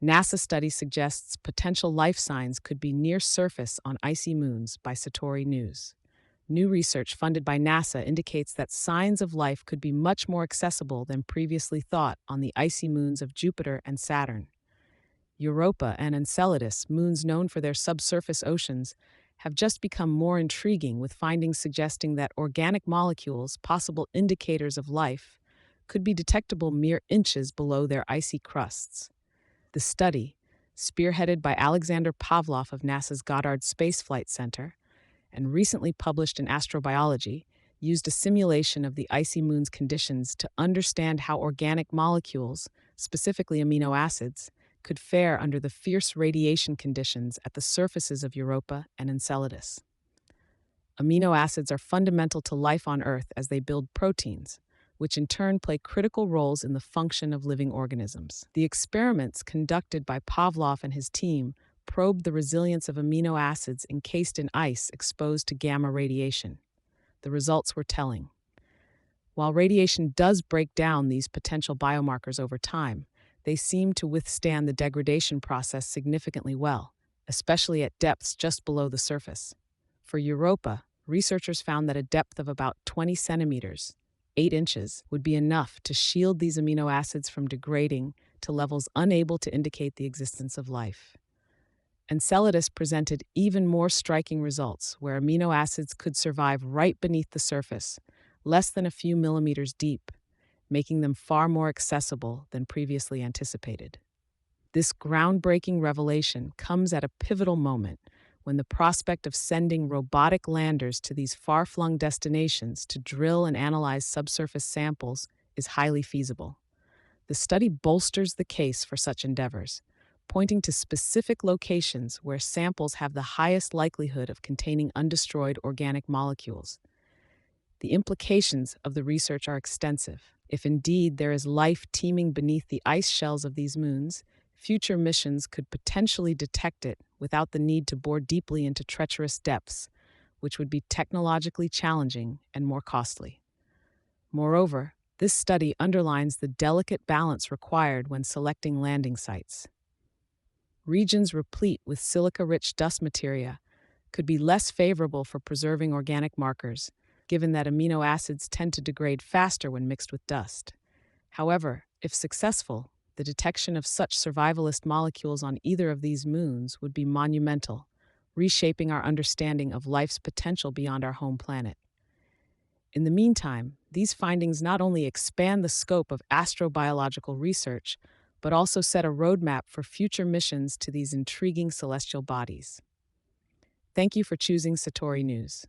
NASA study suggests potential life signs could be near surface on icy moons by Satori News. New research funded by NASA indicates that signs of life could be much more accessible than previously thought on the icy moons of Jupiter and Saturn. Europa and Enceladus, moons known for their subsurface oceans, have just become more intriguing, with findings suggesting that organic molecules, possible indicators of life, could be detectable mere inches below their icy crusts. The study, spearheaded by Alexander Pavlov of NASA's Goddard Space Flight Center and recently published in Astrobiology, used a simulation of the icy moon's conditions to understand how organic molecules, specifically amino acids, could fare under the fierce radiation conditions at the surfaces of Europa and Enceladus. Amino acids are fundamental to life on Earth as they build proteins, which in turn play critical roles in the function of living organisms. The experiments conducted by Pavlov and his team probed the resilience of amino acids encased in ice exposed to gamma radiation. The results were telling. While radiation does break down these potential biomarkers over time, they seem to withstand the degradation process significantly well, especially at depths just below the surface. For Europa, researchers found that a depth of about 20 centimeters, 8 inches, would be enough to shield these amino acids from degrading to levels unable to indicate the existence of life. Enceladus presented even more striking results, where amino acids could survive right beneath the surface, less than a few millimeters deep, making them far more accessible than previously anticipated. This groundbreaking revelation comes at a pivotal moment, when the prospect of sending robotic landers to these far-flung destinations to drill and analyze subsurface samples is highly feasible. The study bolsters the case for such endeavors, pointing to specific locations where samples have the highest likelihood of containing undestroyed organic molecules. The implications of the research are extensive. If indeed there is life teeming beneath the ice shells of these moons, future missions could potentially detect it without the need to bore deeply into treacherous depths, which would be technologically challenging and more costly. Moreover, this study underlines the delicate balance required when selecting landing sites. Regions replete with silica-rich dust materia could be less favorable for preserving organic markers, given that amino acids tend to degrade faster when mixed with dust. However, if successful, the detection of such survivalist molecules on either of these moons would be monumental, reshaping our understanding of life's potential beyond our home planet. In the meantime, these findings not only expand the scope of astrobiological research, but also set a roadmap for future missions to these intriguing celestial bodies. Thank you for choosing Satori News.